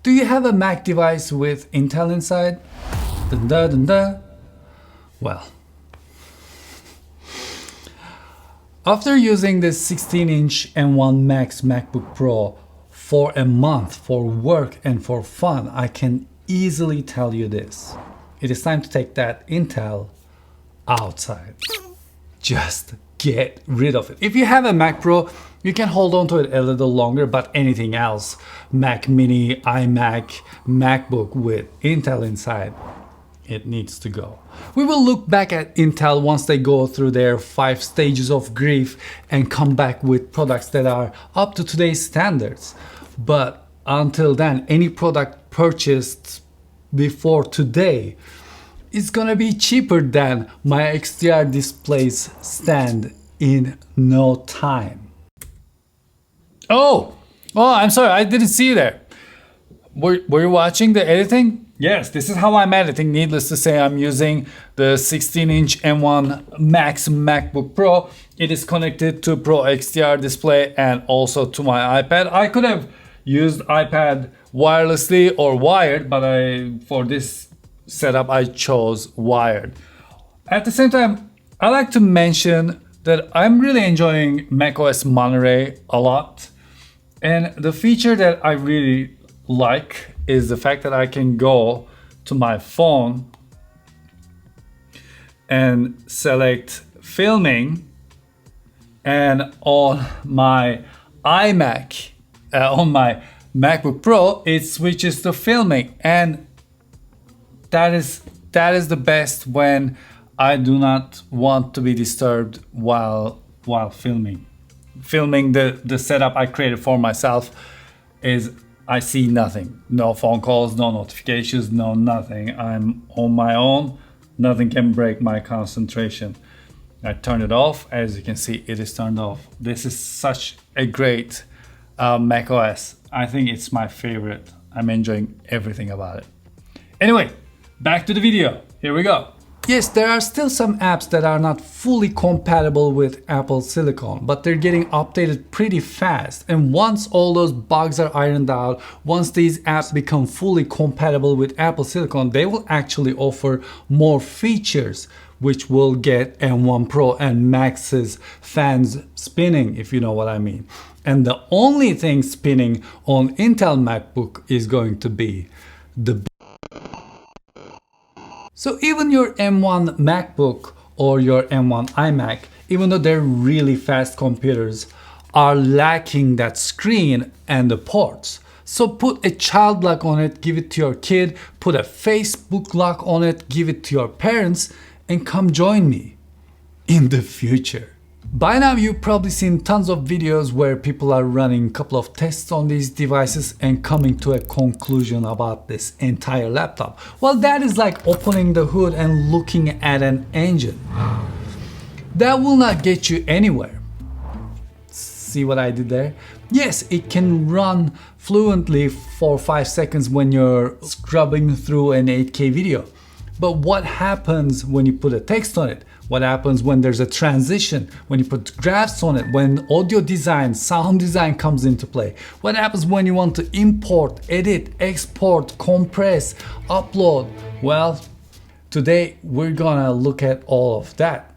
Do you have a Mac device with Intel inside? Dun da dun da. Well, after using this 16-inch M1 Max MacBook Pro for a month for work and for fun, I can easily tell you this. It is time to take that Intel outside. Just get rid of it. If you have a Mac Pro, you can hold on to it a little longer, but anything else, Mac Mini, iMac, MacBook with Intel inside, it needs to go. We will look back at Intel once they go through their 5 stages of grief and come back with products that are up to today's standards. But until then, any product purchased before today is gonna be cheaper than my HDR displays stand in no time. Oh, I'm sorry, I didn't see you there. Were you watching the editing? Yes, this is how I'm editing. Needless to say, I'm using the 16-inch M1 Max MacBook Pro. It is connected to Pro HDR display and also to my iPad. I could have used iPad wirelessly or wired, but for this setup I chose wired. At the same time, I like to mention that I'm really enjoying macOS Monterey a lot. And the feature that I really like is the fact that I can go to my phone and select filming, and on my iMac, on my MacBook Pro, it switches to filming, and that is the best when I do not want to be disturbed while filming. Filming the setup I created for myself is I see nothing. No phone calls, no notifications, no nothing. I'm on my own. Nothing can break my concentration. I turn it off. As you can see, it is turned off. This is such a great macOS. I think it's my favorite. I'm enjoying everything about it. Anyway, back to the video. Here we go. Yes, there are still some apps that are not fully compatible with Apple Silicon, but they're getting updated pretty fast. And once all those bugs are ironed out, once these apps become fully compatible with Apple Silicon, they will actually offer more features, which will get M1 Pro and Max's fans spinning, if you know what I mean. And the only thing spinning on Intel MacBook is going to be the So even your M1 MacBook or your M1 iMac, even though they're really fast computers, are lacking that screen and the ports. So put a child lock on it, give it to your kid, put a Facebook lock on it, give it to your parents, and come join me in the future. By now you've probably seen tons of videos where people are running a couple of tests on these devices and coming to a conclusion about this entire laptop. Well, that is like opening the hood and looking at an engine. That will not get you anywhere. See what I did there? Yes, it can run fluently for 5 seconds when you're scrubbing through an 8K video. But what happens when you put a text on it? What happens when there's a transition? When you put graphs on it? When audio design, sound design comes into play? What happens when you want to import, edit, export, compress, upload? Well, today we're gonna look at all of that.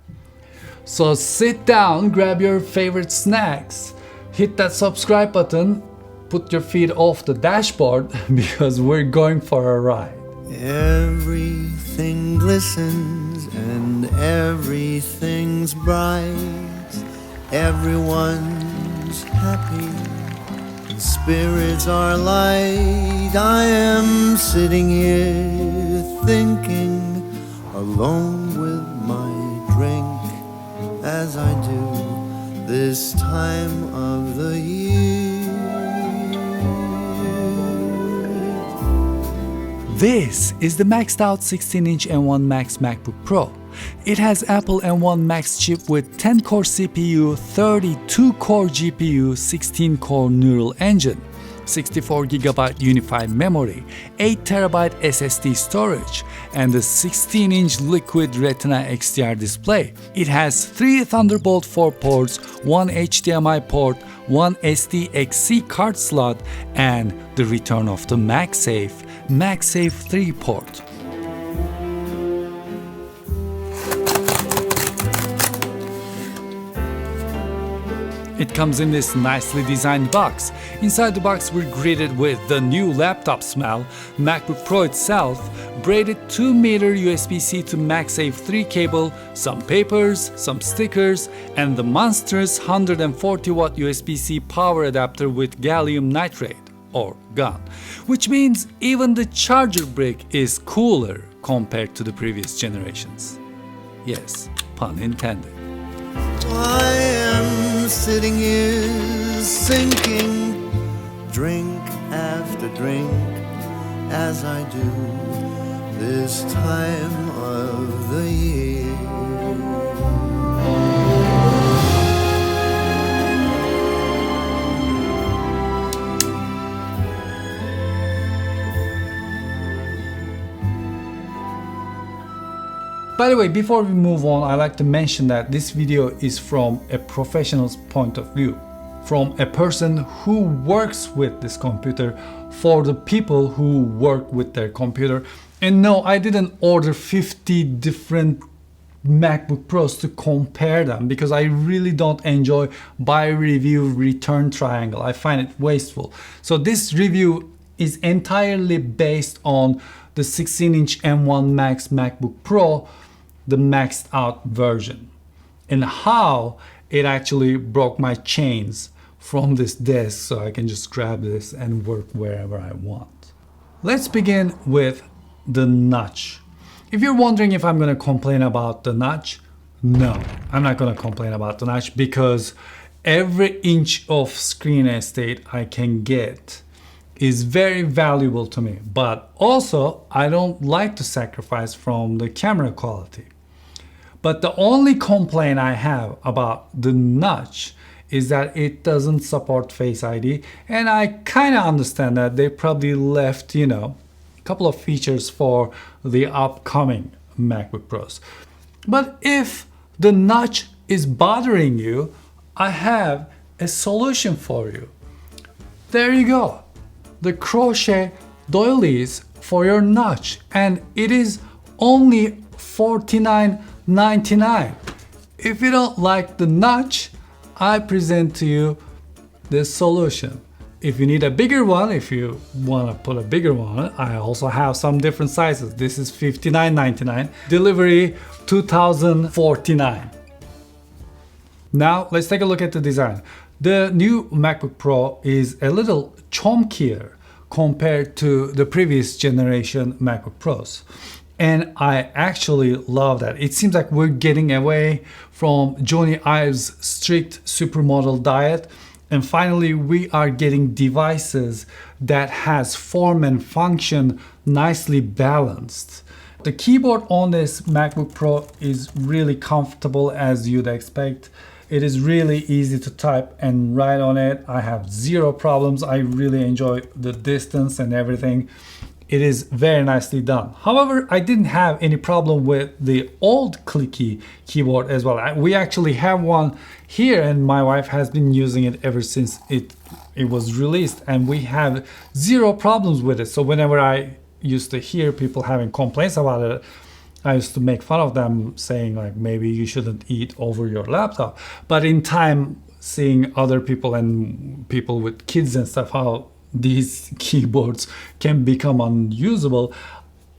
So sit down, grab your favorite snacks, hit that subscribe button, put your feet off the dashboard because we're going for a ride. Everything glistens and everything's bright. Everyone's happy and spirits are light. I am sitting here thinking, alone with my drink, as I do this time of the year. This is the maxed out 16-inch M1 Max MacBook Pro. It has Apple M1 Max chip with 10-core CPU, 32-core GPU, 16-core neural engine, 64GB unified memory, 8TB SSD storage, and a 16-inch liquid Retina XDR display. It has 3 Thunderbolt 4 ports, 1 HDMI port, one SD-XC card slot, and the return of the MagSafe 3 port. It comes in this nicely designed box. Inside the box we're greeted with the new laptop smell, MacBook Pro itself, braided 2-meter USB-C to MagSafe 3 cable, some papers, some stickers, and the monstrous 140-watt USB-C power adapter with gallium nitride, or GaN, which means even the charger brick is cooler compared to the previous generations. Yes, pun intended. I am sitting here sinking, drink after drink, as I do this time of the year. By the way, before we move on, I'd like to mention that this video is from a professional's point of view, from a person who works with this computer for the people who work with their computer. And no, I didn't order 50 different MacBook Pros to compare them because I really don't enjoy buy, review, return triangle. I find it wasteful. So this review is entirely based on the 16-inch M1 Max MacBook Pro, the maxed out version, and how it actually broke my chains from this desk so I can just grab this and work wherever I want. Let's begin with the notch. If you're wondering if I'm gonna complain about the notch, no, I'm not gonna complain about the notch because every inch of screen estate I can get is very valuable to me, but also I don't like to sacrifice from the camera quality. But the only complaint I have about the notch is that it doesn't support Face ID, and I kind of understand that they probably left, a couple of features for the upcoming MacBook Pros. But if the notch is bothering you, I have a solution for you. There you go. The Prochet Doilies for your notch, and it is only $49.99. If you don't like the notch, I present to you this solution. If you need a bigger one, if you want to put a bigger one, I also have some different sizes. This is $59.99. Delivery $2,049. Now let's take a look at the design. The new MacBook Pro is a little chunkier compared to the previous generation MacBook Pros. And I actually love that. It seems like we're getting away from Jony Ive's strict supermodel diet, and finally we are getting devices that has form and function nicely balanced. The keyboard on this MacBook Pro is really comfortable, as you'd expect. It is really easy to type and write on it. I have zero problems. I really enjoy the distance and everything. It is very nicely done. However, I didn't have any problem with the old clicky keyboard as well. We actually have one here, and my wife has been using it ever since it was released, and we have zero problems with it. So whenever I used to hear people having complaints about it, I used to make fun of them, saying like, maybe you shouldn't eat over your laptop. But in time, seeing other people and people with kids and stuff, how these keyboards can become unusable,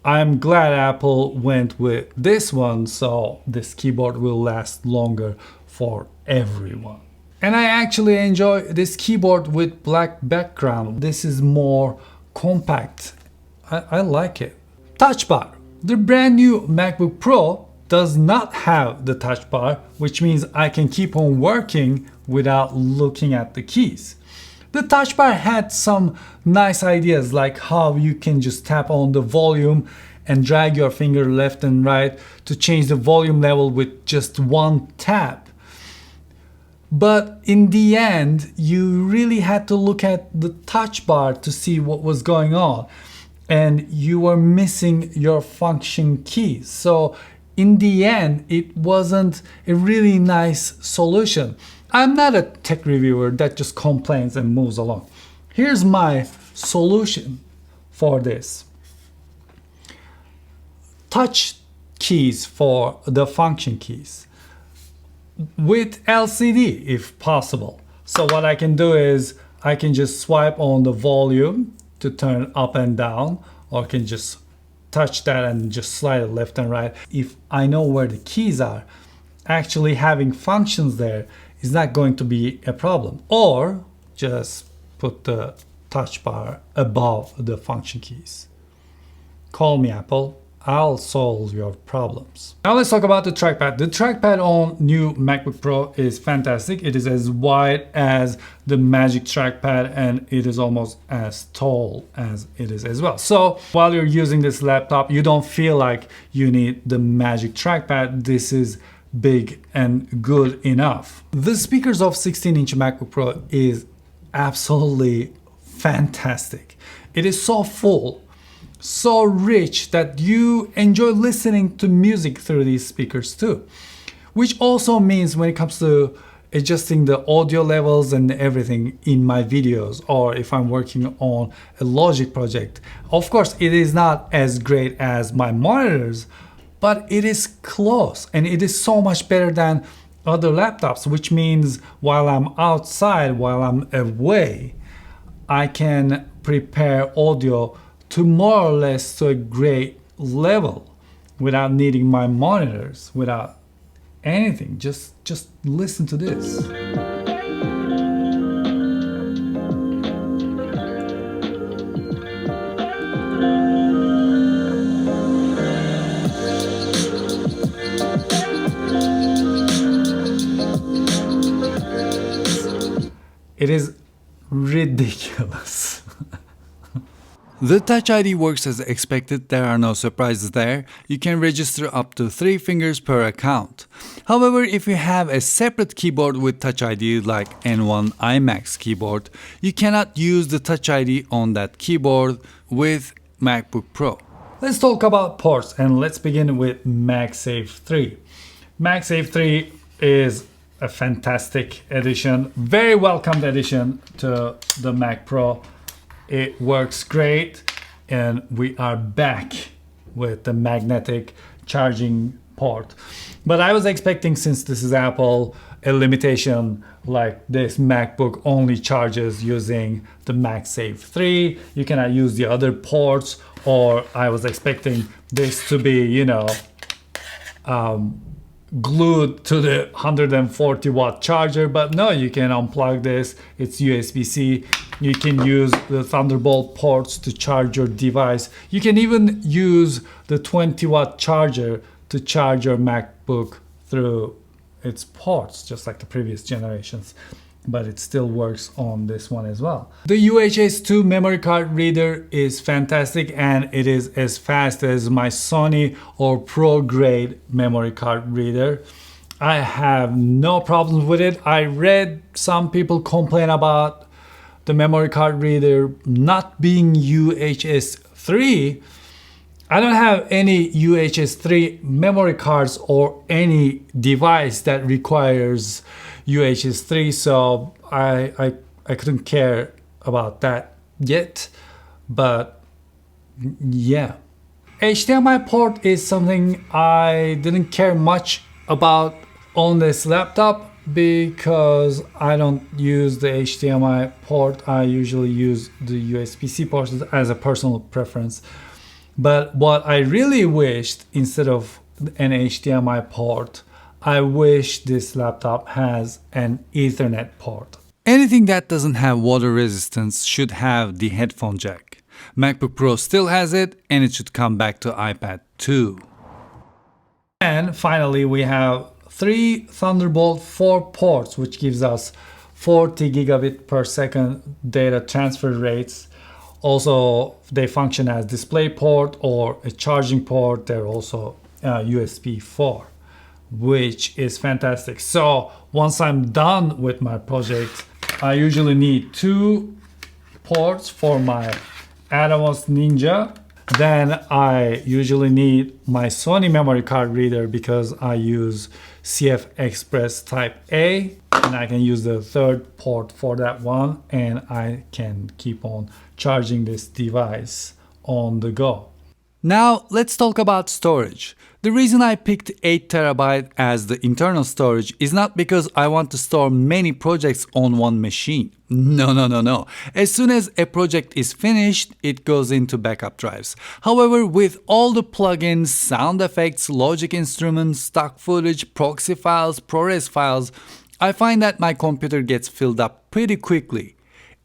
I'm glad Apple went with this one, so this keyboard will last longer for everyone. And I actually enjoy this keyboard with black background. This is more compact. I like it. Touch bar. The brand new MacBook Pro does not have the touch bar, which means I can keep on working without looking at the keys. The touch bar had some nice ideas, like how you can just tap on the volume and drag your finger left and right to change the volume level with just one tap. But in the end, you really had to look at the touch bar to see what was going on, and you were missing your function keys. So in the end, it wasn't a really nice solution. I'm not a tech reviewer that just complains and moves along. Here's my solution for this. Touch keys for the function keys with LCD if possible. So what I can do is I can just swipe on the volume to turn up and down, or I can just touch that and just slide it left and right. If I know where the keys are, actually having functions there is not going to be a problem. Or just put the touch bar above the function keys. Call me Apple, I'll solve your problems. Now let's talk about the trackpad. The trackpad on new MacBook Pro is fantastic. It is as wide as the Magic Trackpad and it is almost as tall as it is as well. So while you're using this laptop, you don't feel like you need the Magic Trackpad. This is big and good enough. The speakers of 16-inch MacBook Pro is absolutely fantastic. It is so full, so rich that you enjoy listening to music through these speakers too. Which also means when it comes to adjusting the audio levels and everything in my videos, or if I'm working on a Logic project, of course it is not as great as my monitors, but it is close and it is so much better than other laptops, which means while I'm outside, while I'm away, I can prepare audio to more or less to a great level without needing my monitors, without anything. Just listen to this. It is ridiculous. The TouchID works as expected, there are no surprises there. You can register up to 3 fingers per account. However, if you have a separate keyboard with TouchID like N1 iMac's keyboard, you cannot use the TouchID on that keyboard with MacBook Pro. Let's talk about ports and let's begin with MagSafe 3. MagSafe 3 is a fantastic addition, very welcomed addition to the Mac Pro. It works great, and we are back with the magnetic charging port. But I was expecting, since this is Apple, a limitation like this MacBook only charges using the MagSafe 3. You cannot use the other ports, or I was expecting this to be, you know, glued to the 140 watt charger, but no, you can unplug this. It's USB-C. You can use the Thunderbolt ports to charge your device. You can even use the 20 watt charger to charge your MacBook through its ports, just like the previous generations, but it still works on this one as well. The UHS 2 memory card reader is fantastic, and it is as fast as my Sony or Pro grade memory card reader. I have no problems with it. I read some people complain about the memory card reader not being UHS 3. I don't have any UHS 3 memory cards or any device that requires UHS 3, so I couldn't care about that yet, but yeah. HDMI port is something I didn't care much about on this laptop because I don't use the HDMI port. I usually use the USB-C port as a personal preference. But what I really wished, instead of an HDMI port, I wish this laptop has an Ethernet port. Anything that doesn't have water resistance should have the headphone jack. MacBook Pro still has it, and it should come back to iPad too. And finally, we have 3 Thunderbolt 4 ports, which gives us 40 gigabit per second data transfer rates. Also, they function as display port or a charging port. They're also USB 4, which is fantastic. So once I'm done with my project, I usually need 2 ports for my Atomos Ninja. Then I usually need my Sony memory card reader because I use CF Express Type A, and I can use the third port for that one, and I can keep on charging this device on the go. Now let's talk about storage. The reason I picked 8TB as the internal storage is not because I want to store many projects on one machine. No. As soon as a project is finished, it goes into backup drives. However, with all the plugins, sound effects, logic instruments, stock footage, proxy files, ProRes files, I find that my computer gets filled up pretty quickly.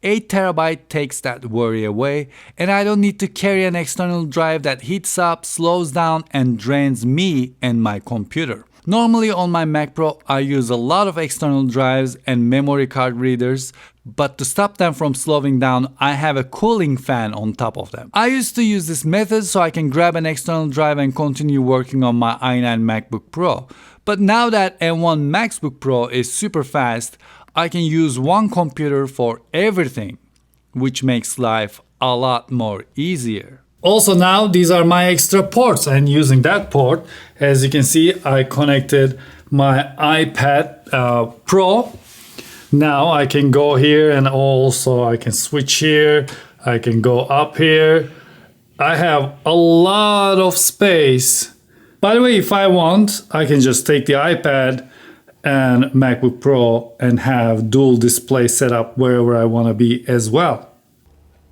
8TB takes that worry away, and I don't need to carry an external drive that heats up, slows down, and drains me and my computer. Normally on my Mac Pro, I use a lot of external drives and memory card readers, but to stop them from slowing down, I have a cooling fan on top of them. I used to use this method so I can grab an external drive and continue working on my i9 MacBook Pro. But now that M1 MacBook Pro is super fast, I can use one computer for everything, which makes life a lot more easier. Also now these are my extra ports, and using that port, as you can see, I connected my iPad Pro. Now I can go here, and also I can switch here, I can go up here. I have a lot of space. By the way, if I want, I can just take the iPad and MacBook Pro and have dual display set up wherever I want to be as well.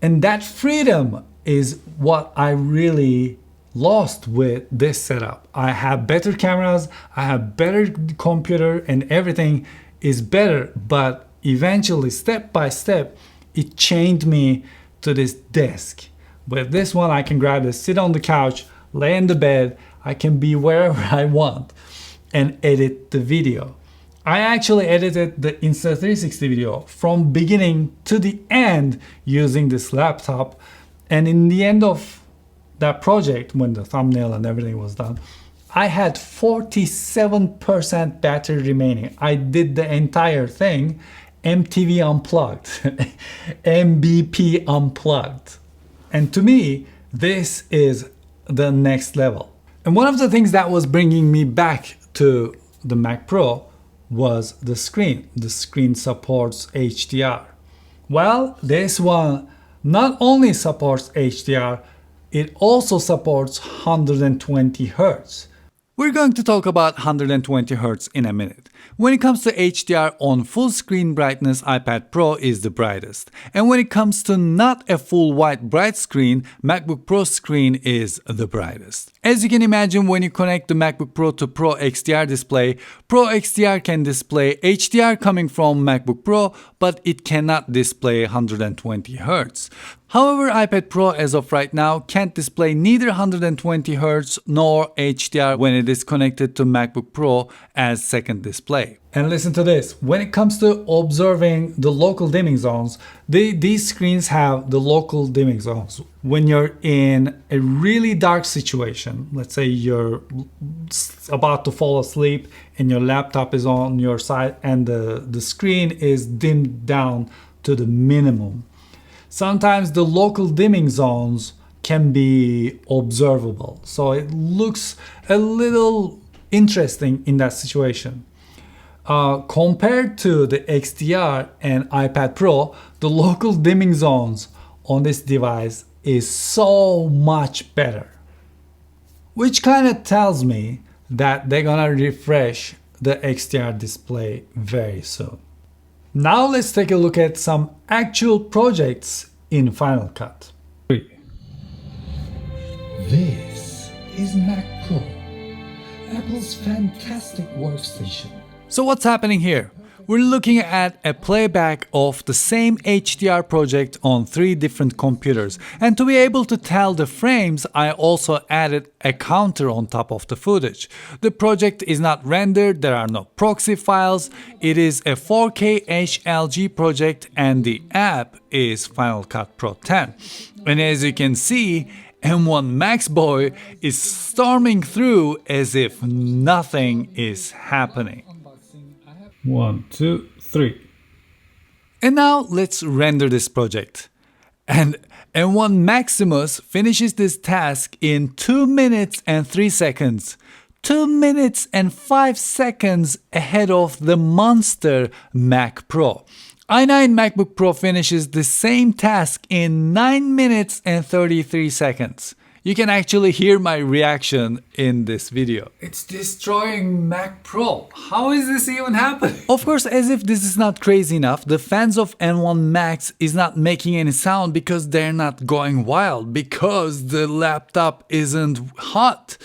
And that freedom is what I really lost with this setup. I have better cameras, I have better computer, and everything is better, but eventually, step by step, it chained me to this desk. With this one, I can grab this, sit on the couch, lay in the bed, I can be wherever I want and edit the video. I actually edited the Insta360 video from beginning to the end using this laptop, and in the end of that project, when the thumbnail and everything was done, I had 47% battery remaining. I did the entire thing MTV unplugged, MBP unplugged. And to me, this is the next level. And one of the things that was bringing me back to the Mac Pro was the screen. The screen supports HDR. Well, this one not only supports HDR, it also supports 120 Hz. We're going to talk about 120 Hz in a minute. When it comes to HDR on full screen brightness, iPad Pro is the brightest. And when it comes to not a full white bright screen, MacBook Pro screen is the brightest. As you can imagine, when you connect the MacBook Pro to Pro XDR display, Pro XDR can display HDR coming from MacBook Pro, but it cannot display 120 Hz. However, iPad Pro as of right now can't display neither 120 Hz nor HDR when it is connected to MacBook Pro as second display. And listen to this, when it comes to observing the local dimming zones, these screens have the local dimming zones. When you're in a really dark situation, let's say you're about to fall asleep and your laptop is on your side and the screen is dimmed down to the minimum. Sometimes the local dimming zones can be observable, so it looks a little interesting in that situation. Compared to the XDR and iPad Pro, the local dimming zones on this device is so much better. Which kind of tells me that they're gonna refresh the XDR display very soon. Now let's take a look at some actual projects in Final Cut. This is Mac Pro, Apple's fantastic workstation. So what's happening here? We're looking at a playback of the same HDR project on 3 different computers, and to be able to tell the frames, I also added a counter on top of the footage. The project is not rendered, there are no proxy files, it is a 4K HLG project, and the app is Final Cut Pro 10. And as you can see, M1 Max Boy is storming through as if nothing is happening. 1, 2, 3. And now let's render this project. And M1 Maximus finishes this task in 2 minutes and 3 seconds. 2 minutes and 5 seconds ahead of the monster Mac Pro. i9 MacBook Pro finishes the same task in 9 minutes and 33 seconds. You can actually hear my reaction in this video. It's destroying Mac Pro. How is this even happening? Of course, as if this is not crazy enough, the fans of M1 Max is not making any sound because they're not going wild, because the laptop isn't hot.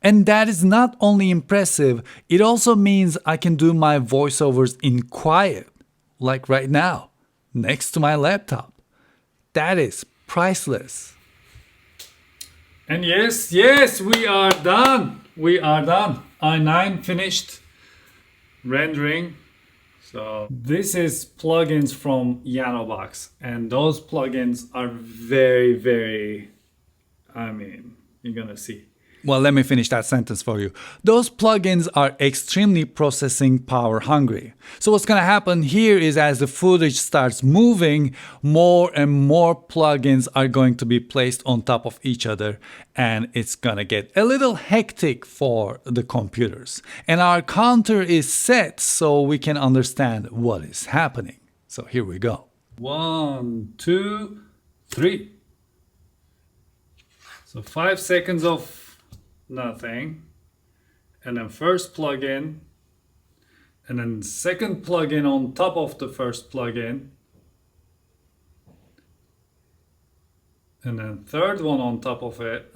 And that is not only impressive, it also means I can do my voiceovers in quiet, like right now, next to my laptop. That is priceless. And yes, we are done. We are done. i9 finished rendering. So this is plugins from Yanobox, and those plugins are very, you're gonna see. Well, let me finish that sentence for you. Those plugins are extremely processing power hungry. So what's gonna happen here is as the footage starts moving, more and more plugins are going to be placed on top of each other, and it's gonna get a little hectic for the computers. And our counter is set so we can understand what is happening. So here we go. 1, 2, 3. So 5 seconds of nothing, and then first plugin, and then second plugin on top of the first plugin, and then third one on top of it.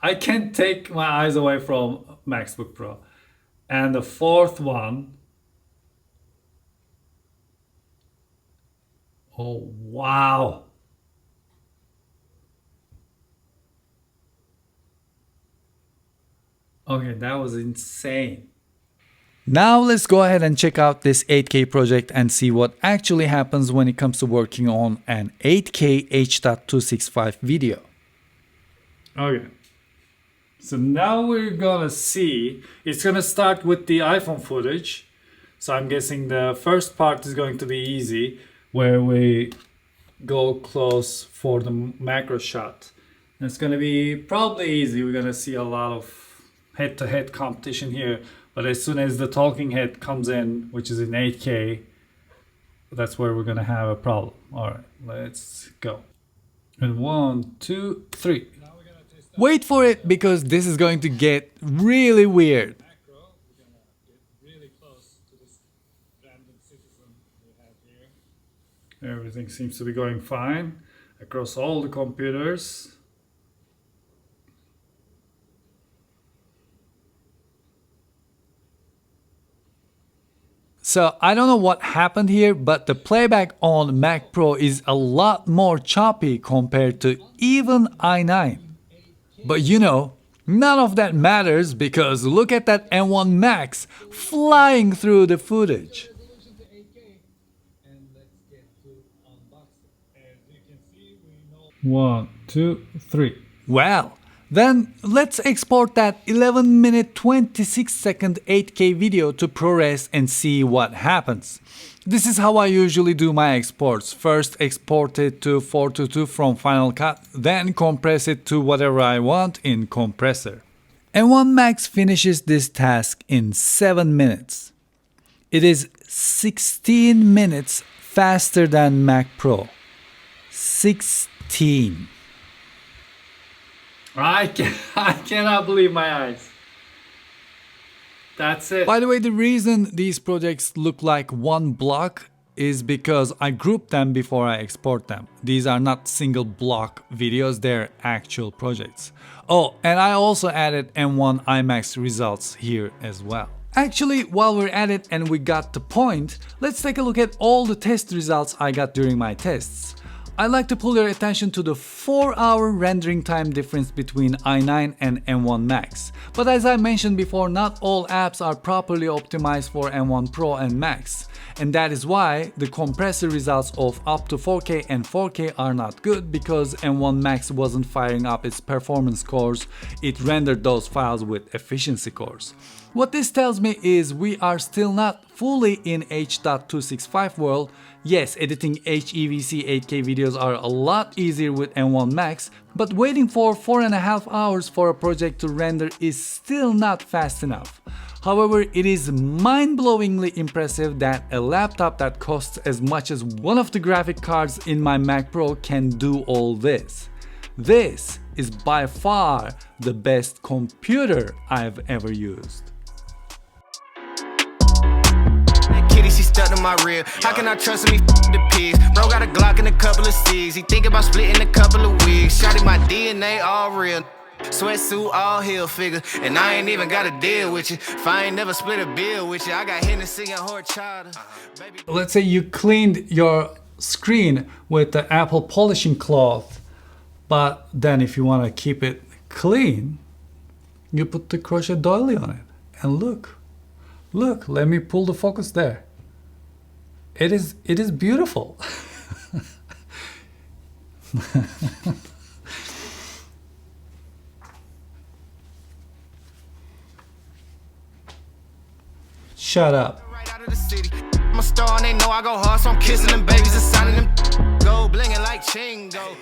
I can't take my eyes away from MacBook Pro. And the fourth one. Oh wow. Okay, that was insane. Now let's go ahead and check out this 8K project and see what actually happens when it comes to working on an 8K H.265 video. Okay, so now we're gonna see, it's gonna start with the iPhone footage. So I'm guessing the first part is going to be easy, where we go close for the macro shot. And it's gonna be probably easy. We're gonna see a lot of head-to-head competition here, but as soon as the talking head comes in, which is in 8K, that's where we're gonna have a problem. All right, let's go. And 1, 2, 3. Wait for it, because this is going to get really weird. Everything seems to be going fine across all the computers. So I don't know what happened here, but the playback on Mac Pro is a lot more choppy compared to even i9. But you know, none of that matters because look at that M1 Max flying through the footage. 1, 2, 3. Well, then let's export that 11 minute 26 second 8K video to ProRes and see what happens. This is how I usually do my exports. First export it to 422 from Final Cut, then compress it to whatever I want in Compressor. M1 Max finishes this task in 7 minutes. It is 16 minutes faster than Mac Pro. 16. I cannot believe my eyes. That's it. By the way, the reason these projects look like one block is because I grouped them before I export them. These are not single block videos, they're actual projects. Oh, and I also added M1 IMAX results here as well. Actually, while we're at it and we got the point, let's take a look at all the test results I got during my tests. I'd like to pull your attention to the 4-hour rendering time difference between i9 and M1 Max. But as I mentioned before, not all apps are properly optimized for M1 Pro and Max. And that is why the compressor results of up to 4K and 4K are not good, because M1 Max wasn't firing up its performance cores, it rendered those files with efficiency cores. What this tells me is we are still not fully in H.265 world. Yes, editing HEVC 8K videos are a lot easier with M1 Max, but waiting for 4.5 hours for a project to render is still not fast enough. However, it is mind-blowingly impressive that a laptop that costs as much as one of the graphic cards in my Mac Pro can do all this. This is by far the best computer I've ever used. She stuck to my rib. How can I trust him? He the pigs. Bro got a Glock and a couple of C's. He think about splitting a couple of wigs. Shotty my DNA all real. Sweatsuit all heel figure. And I ain't even got to deal with you. If I ain't never split a bill with you, I got Hennessy and horchata. Let's say you cleaned your screen with the Apple polishing cloth, but then if you want to keep it clean, you put the crochet doily on it. And look, let me pull the focus there. It is beautiful. Shut up. Right out of the city. I'm a star and they know I go hard, so I'm kissing them babies and signing them. Go blinging like Chingo.